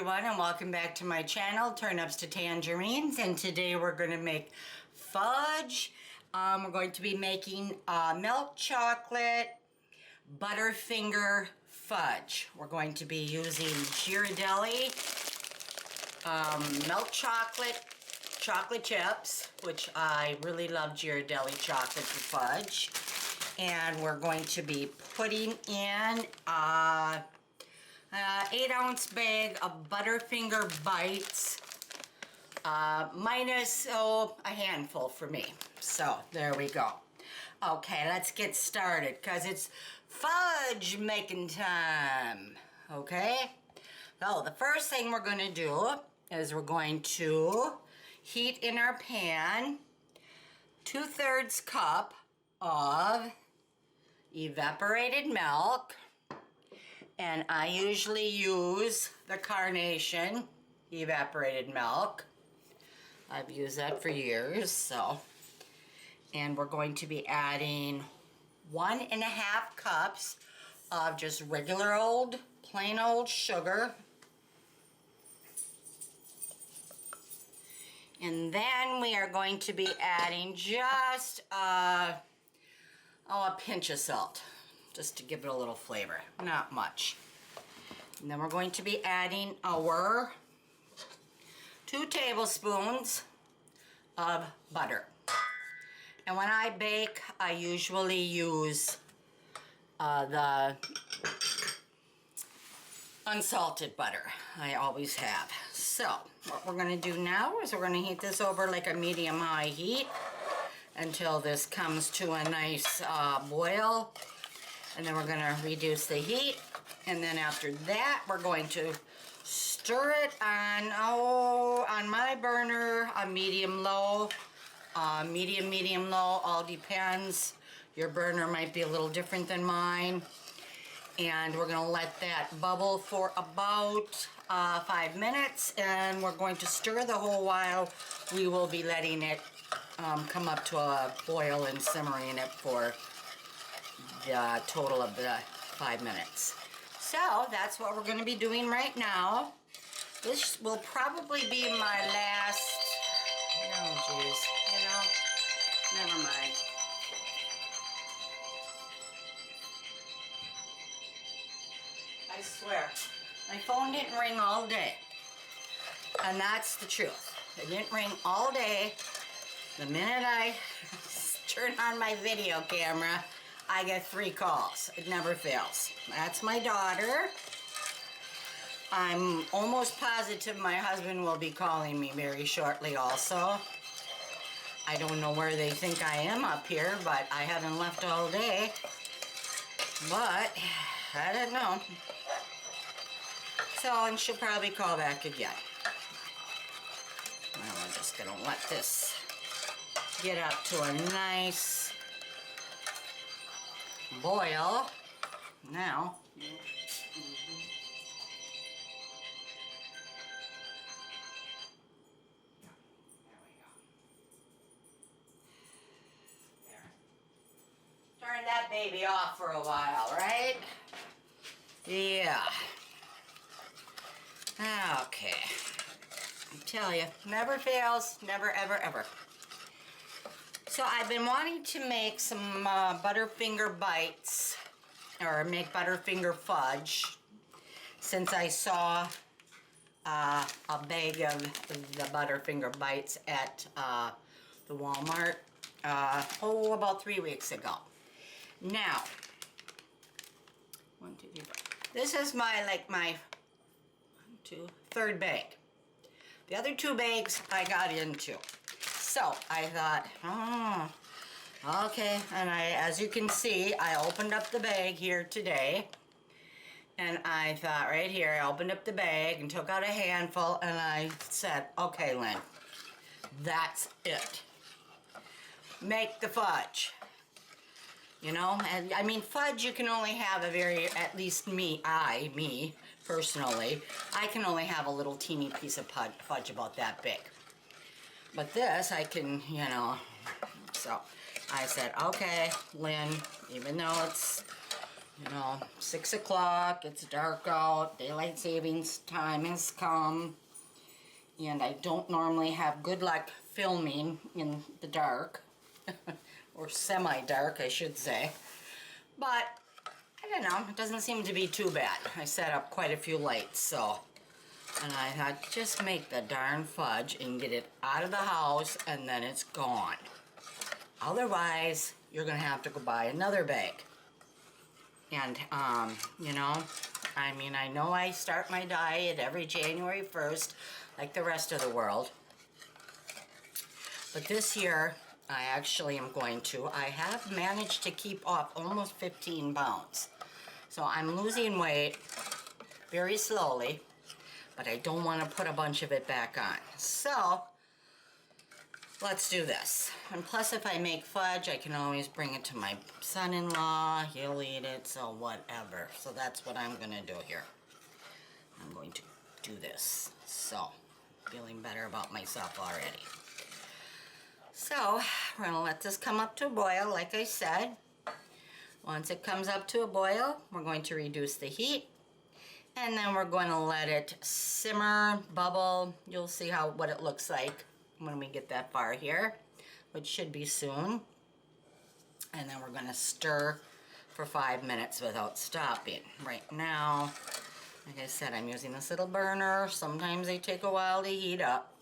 everyone, and welcome back to my channel, Turnips to Tangerines, and today we're going to make fudge. We're going to be making milk chocolate Butterfinger Fudge. We're going to be using Ghirardelli milk chocolate chips, which I really love Ghirardelli chocolate for fudge. And we're going to be putting in 8-ounce bag of Butterfinger Bites, minus a handful for me. So there we go. Okay, let's get started because it's fudge making time. Okay, so the first thing we're going to do is we're going to heat in our pan 2/3 cup of evaporated milk. And I usually use the Carnation evaporated milk. I've used that for years, so. And we're going to be adding 1.5 cups of just regular old, plain old sugar. And then we are going to be adding just a pinch of salt, just to give it a little flavor, not much. And then we're going to be adding our 2 tablespoons of butter. And when I bake, I usually use the unsalted butter. I always have. So what we're going to do now is we're going to heat this over like a medium-high heat until this comes to a nice boil. And then we're going to reduce the heat. And then after that, we're going to stir it on my burner, a medium-low, medium-low, all depends. Your burner might be a little different than mine. And we're going to let that bubble for about 5 minutes. And we're going to stir the whole while. We will be letting it come up to a boil and simmering it for the total of the 5 minutes. So that's what we're going to be doing right now. This will probably be my last, oh geez, never mind. I swear, my phone didn't ring all day. And that's the truth. It didn't ring all day. The minute I turn on my video camera, I get 3 calls. It never fails. That's my daughter. I'm almost positive my husband will be calling me very shortly also. I don't know where they think I am up here, but I haven't left all day. But I don't know. So, and she'll probably call back again. Well, I'm just going to let this get up to a nice boil. Now, there we go. There. Turn that baby off for a while, right? Yeah. Okay. I tell you, never fails, never, ever, ever. So I've been wanting to make some Butterfinger Bites, or make Butterfinger Fudge, since I saw a bag of the Butterfinger Bites at the Walmart, about 3 weeks ago. Now, 1, 2, 3, 4. This is my 3rd bag. The other 2 bags I got into. So I thought, okay, and as you can see, I opened up the bag here today, and I thought right here, I opened up the bag and took out a handful, and I said, okay, Lynn, that's it. Make the fudge. You know, and I mean, fudge you can only have at least me personally, I can only have a little teeny piece of fudge about that big. But this, I can, so I said, okay, Lynn, even though it's You know, 6 o'clock, it's dark out, daylight savings time has come, and I don't normally have good luck filming in the dark, or semi-dark, I should say, but I don't know, it doesn't seem to be too bad. I set up quite a few lights, so, and I thought, just make the darn fudge and get it out of the house, and then it's gone. Otherwise, you're gonna have to go buy another bag. And, you know, I mean, I know I start my diet every January 1st, like the rest of the world. But this year, I actually am going to. I have managed to keep off almost 15 pounds. So I'm losing weight very slowly, but I don't want to put a bunch of it back on. So, let's do this. And plus, if I make fudge, I can always bring it to my son-in-law. He'll eat it, so whatever. So that's what I'm gonna do here. I'm going to do this. So, feeling better about myself already. So, we're gonna let this come up to a boil, like I said. Once it comes up to a boil, we're going to reduce the heat. And then we're going to let it simmer, bubble. You'll see what it looks like when we get that far here, which should be soon. And then we're going to stir for 5 minutes without stopping. Right now, like I said, I'm using this little burner. Sometimes they take a while to heat up.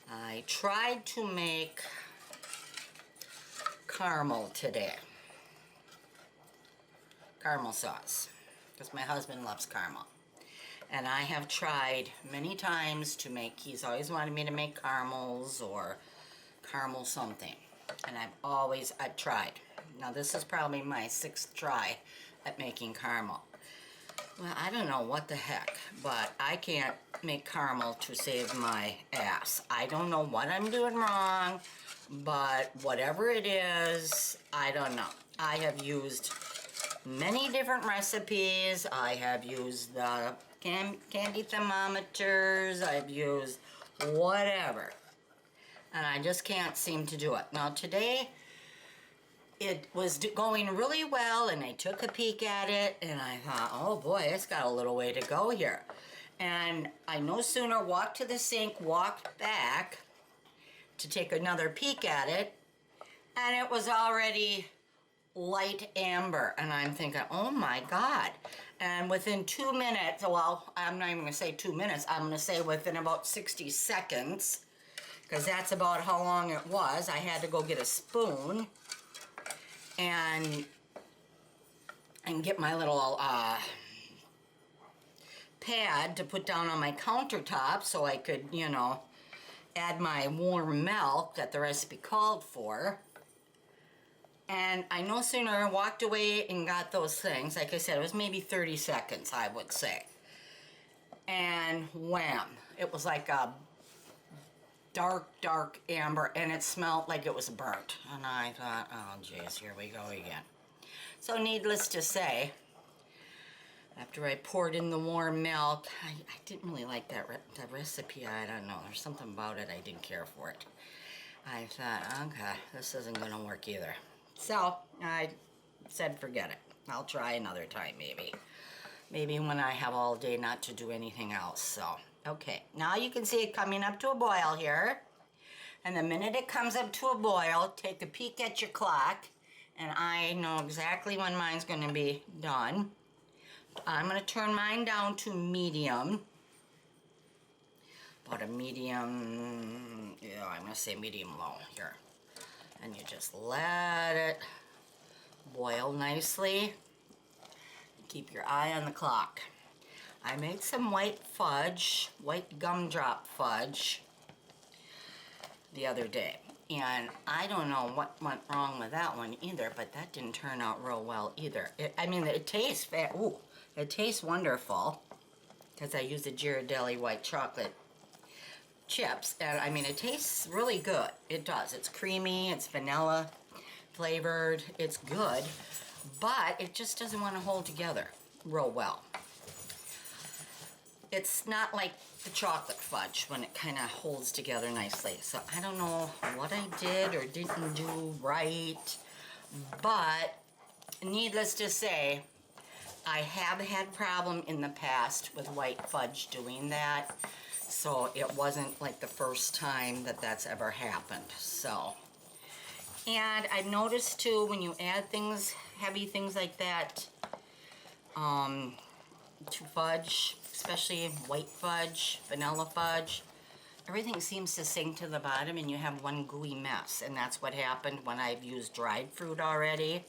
I tried to make caramel today. Caramel sauce, because my husband loves caramel. And I have tried many times to make, he's always wanted me to make caramels or caramel something. And I've tried. Now this is probably my 6th try at making caramel. Well, I don't know what the heck, but I can't make caramel to save my ass. I don't know what I'm doing wrong, but whatever it is, I don't know. I have used many different recipes. I have used the candy thermometers, I've used whatever, and I just can't seem to do it. Now today, it was going really well, and I took a peek at it, and I thought, oh boy, it's got a little way to go here. And I no sooner walked to the sink, walked back to take another peek at it, and it was already light amber, and I'm thinking, oh my God. And within 2 minutes, well, I'm not even gonna say 2 minutes, I'm gonna say within about 60 seconds, because that's about how long it was. I had to go get a spoon and get my little pad to put down on my countertop so I could, you know, add my warm milk that the recipe called for. And I no sooner walked away and got those things, like I said, it was maybe 30 seconds, I would say. And wham, it was like a dark, dark amber, and it smelled like it was burnt. And I thought, oh geez, here we go again. So needless to say, after I poured in the warm milk, I didn't really like that recipe. I don't know, there's something about it I didn't care for it. I thought, okay, this isn't gonna work either. So I said, forget it. I'll try another time, maybe. Maybe when I have all day not to do anything else. So, okay. Now you can see it coming up to a boil here. And the minute it comes up to a boil, take a peek at your clock. And I know exactly when mine's going to be done. I'm going to turn mine down to medium. About a medium, yeah, I'm going to say medium low here. And you just let it boil nicely. Keep your eye on the clock. I made some white fudge, white gumdrop fudge, the other day. And I don't know what went wrong with that one either, but that didn't turn out real well either. It tastes wonderful, because I used the Ghirardelli white chocolate chips, and I mean, it tastes really good. It does. It's creamy, it's vanilla flavored, it's good, but it just doesn't want to hold together real well. It's not like the chocolate fudge when it kind of holds together nicely. So I don't know what I did or didn't do right, but needless to say, I have had problem in the past with white fudge doing that. So it wasn't like the first time that that's ever happened. So, and I've noticed too, when you add things, heavy things like that, to fudge, especially white fudge, vanilla fudge, everything seems to sink to the bottom and you have one gooey mess. And that's what happened when I've used dried fruit already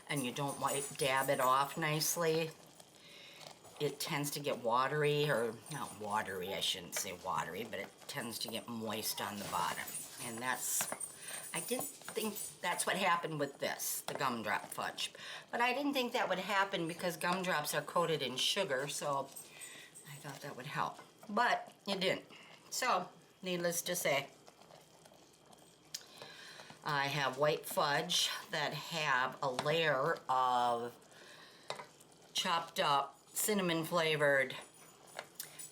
and you don't dab it off nicely. It tends to get watery, or not watery, I shouldn't say watery, but it tends to get moist on the bottom. And that's, I didn't think that's what happened with this, the gumdrop fudge. But I didn't think that would happen because gumdrops are coated in sugar, so I thought that would help. But it didn't. So, needless to say, I have white fudge that have a layer of chopped up cinnamon flavored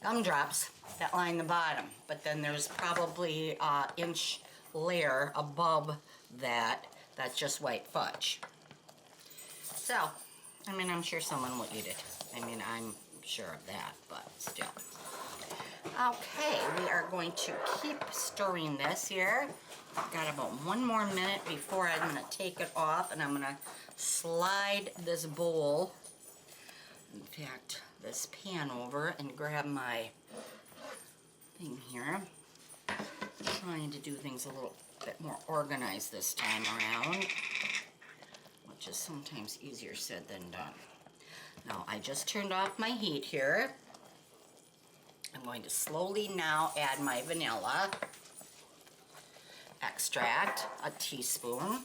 gumdrops that line the bottom, but then there's probably an inch layer above that that's just white fudge. So, I mean, I'm sure someone will eat it. I mean, I'm sure of that, but still. Okay, we are going to keep stirring this here. I've got about 1 more minute before I'm going to take it off, and I'm going to slide this bowl, in fact, this pan over and grab my thing here. I'm trying to do things a little bit more organized this time around, which is sometimes easier said than done. Now, I just turned off my heat here. I'm going to slowly now add my vanilla extract, a teaspoon.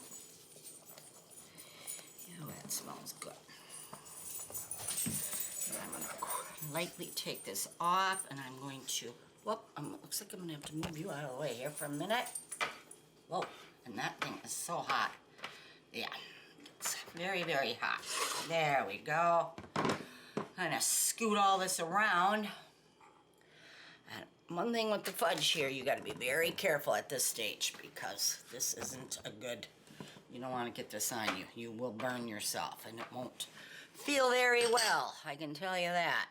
Oh, that smells good. And I'm going to lightly take this off, and I'm going to, whoop, looks like I'm going to have to move you out of the way here for a minute. Whoa, and that thing is so hot. Yeah, it's very, very hot. There we go. I'm going to scoot all this around. And one thing with the fudge here, you got to be very careful at this stage because this isn't a good, you don't want to get this on you. You will burn yourself and it won't feel very well, I can tell you that.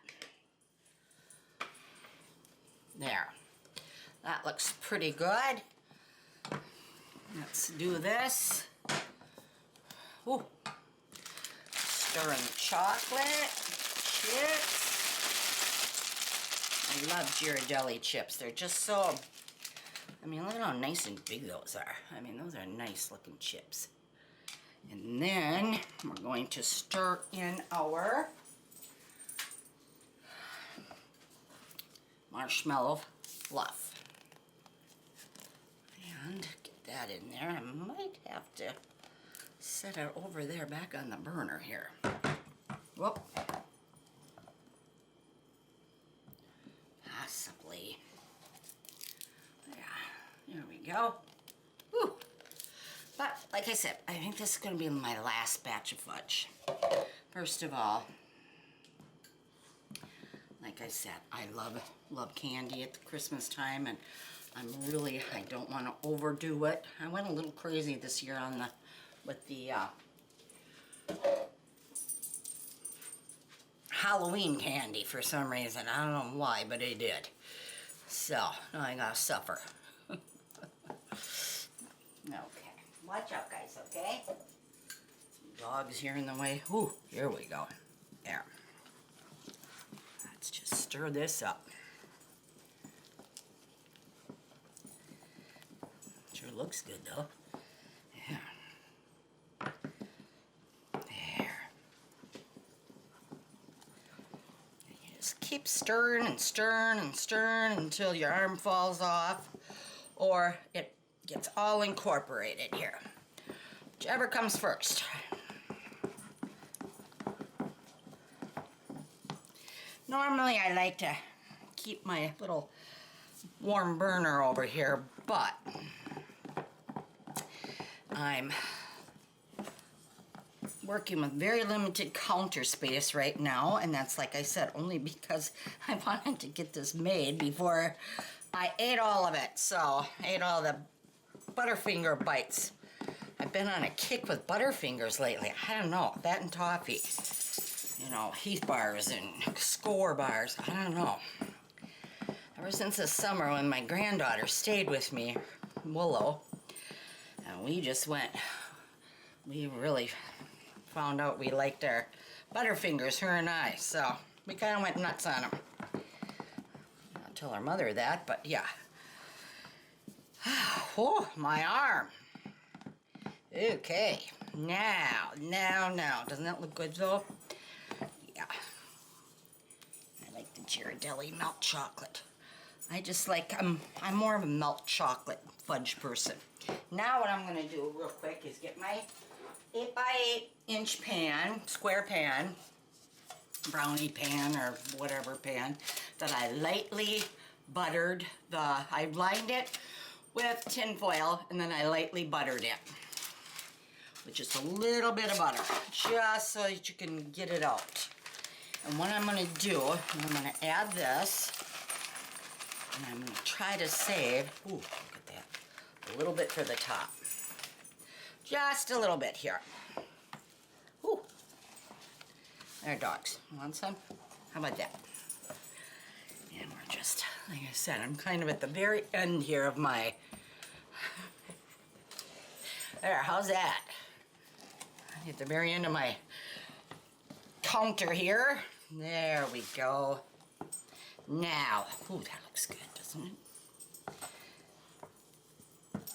There. That looks pretty good. Let's do this. Ooh. Stir in the chocolate, chips. I love Ghirardelli chips. They're just so, I mean, look at how nice and big those are. I mean, those are nice looking chips. And then we're going to stir in our marshmallow fluff. And get that in there. I might have to set it over there back on the burner here. Whoop. Possibly. Yeah, there we go. Whew. But, like I said, I think this is going to be my last batch of fudge. First of all, like I said, I love candy at the Christmas time, and I don't want to overdo it. I went a little crazy this year with the Halloween candy for some reason. I don't know why, but I did. So, now I gotta suffer. Okay, watch out guys, okay? Some dogs here in the way. Ooh, here we go. There. Let's just stir this up. Sure looks good though. Yeah. Just keep stirring and stirring and stirring until your arm falls off or it gets all incorporated here. Whichever comes first. Normally I like to keep my little warm burner over here, but I'm working with very limited counter space right now, and that's, like I said, only because I wanted to get this made before I ate all of it. So I ate all the Butterfinger bites I've been on a kick with Butterfingers lately. I don't know, that and toffee. You know, Heath bars and Score bars. I don't know. Ever since the summer when my granddaughter stayed with me, Willow, and we just went, we really found out we liked our Butterfingers, her and I, so we kind of went nuts on them. I'll tell our mother that, but yeah. Oh, my arm. Okay, now. Doesn't that look good though? Yeah. I like the Ghirardelli milk chocolate. I just like, I'm more of a milk chocolate fudge person. Now what I'm going to do real quick is get my 8x8 inch pan, square pan, brownie pan or whatever pan, that I lightly buttered I lined it with tin foil and then I lightly buttered it with just a little bit of butter, just so that you can get it out. And what I'm going to do, I'm going to add this, and I'm going to try to save, ooh, look at that, a little bit for the top. Just a little bit here. Ooh. There, dogs. Want some? How about that? And we're just, like I said, I'm kind of at the very end here of my... There, how's that? At the very end of my counter here. There we go. Now, ooh, that looks good, doesn't it?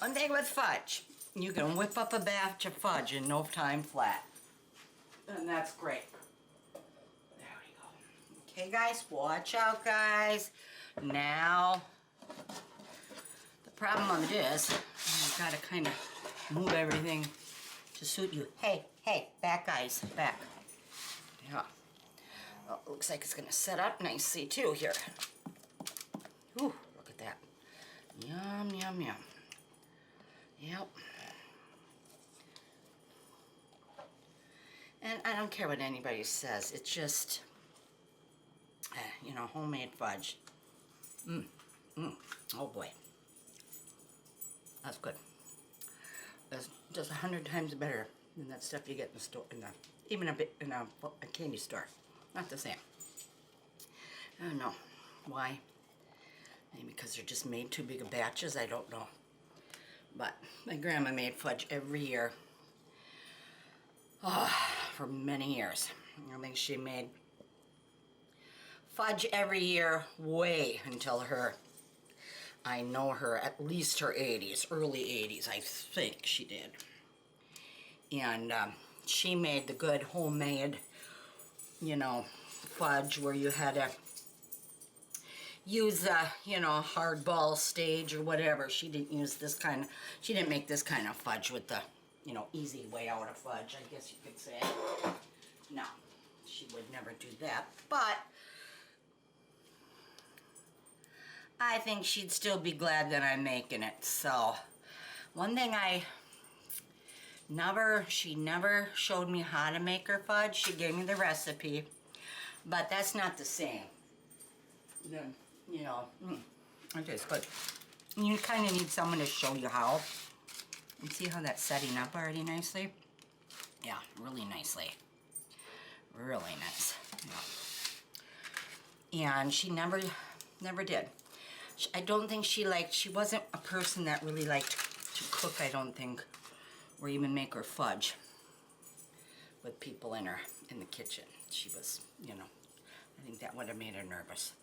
One thing with fudge, you can whip up a batch of fudge in no time flat. And that's great. There we go. Okay, guys, watch out, guys. Now, the problem with this, you've got to kind of move everything to suit you. Hey, back, guys, back. Yeah. Well, it looks like it's going to set up nicely, too, here. Ooh, look at that. Yum, yum, yum. Yep. And I don't care what anybody says. It's just, you know, homemade fudge. Oh, boy. That's good. That's just 100 times better than that stuff you get in the store, even a bit in a candy store. Not the same. I don't know why. Maybe because they're just made too big of batches. I don't know. But my grandma made fudge every year. For many years. I think she made fudge every year way until I know her, at least her 80s, early 80s, I think she did. And she made the good homemade, you know, fudge where you had to use you know, hardball stage or whatever. She didn't use this kind of, she didn't make this kind of fudge with the, you know, easy way out of fudge, I guess you could say. No, she would never do that, but I think she'd still be glad that I'm making it. So, one thing she never showed me how to make her fudge. She gave me the recipe, but that's not the same. Then, you know, it tastes good. You kind of need someone to show you how. And see how that's setting up already nicely? Yeah, really nicely. Really nice. Yeah. And she never did. I don't think she wasn't a person that really liked to cook, I don't think, or even make her fudge with people in the kitchen. She was, you know, I think that would have made her nervous.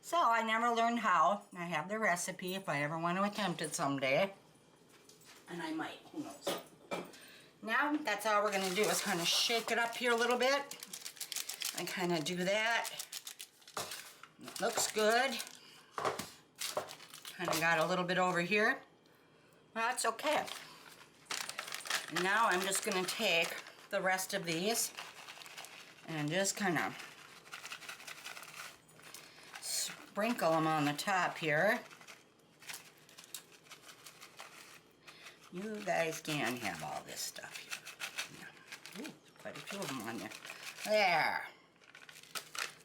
So I never learned how. I have the recipe if I ever want to attempt it someday. And I might, who knows. Now, that's all we're going to do is kind of shake it up here a little bit. And kind of do that. It looks good. Kind of got a little bit over here. That's okay. And now I'm just going to take the rest of these and just kind of sprinkle them on the top here. You guys can have all this stuff here. Yeah. Ooh, quite a few of them on there. There.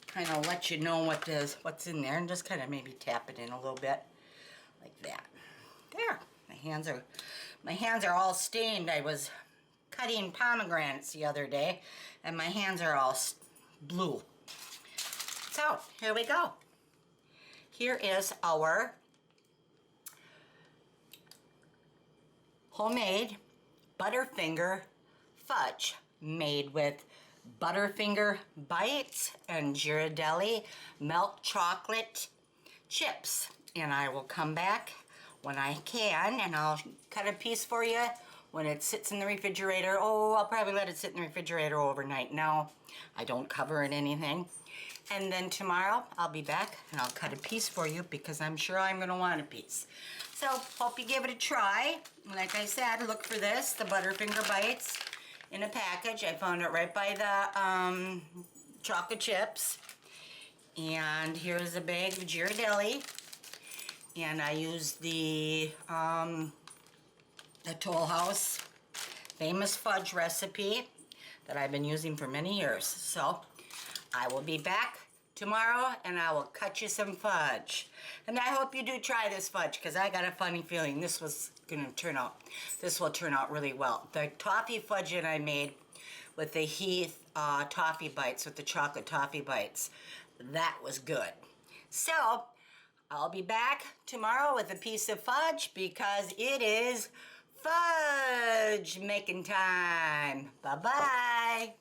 Kind of let you know what's in there, and just kind of maybe tap it in a little bit, like that. There. My hands are all stained. I was cutting pomegranates the other day, and my hands are all blue. So, here we go. Here is our homemade Butterfinger Fudge made with Butterfinger Bites and Ghirardelli milk chocolate chips. And I will come back when I can, and I'll cut a piece for you when it sits in the refrigerator. Oh, I'll probably let it sit in the refrigerator overnight. No, I don't cover it anything. And then tomorrow I'll be back and I'll cut a piece for you because I'm sure I'm going to want a piece. So, hope you give it a try. Like I said, look for this, the Butterfinger Bites in a package. I found it right by the chocolate chips. And here's a bag of Ghirardelli. And I use the Toll House famous fudge recipe that I've been using for many years. So I will be back tomorrow and I will cut you some fudge. And I hope you do try this fudge because I got a funny feeling this will turn out really well. The toffee fudge that I made with the Heath toffee bites, with the chocolate toffee bites, that was good. So I'll be back tomorrow with a piece of fudge because it is fudge making time. Bye-bye.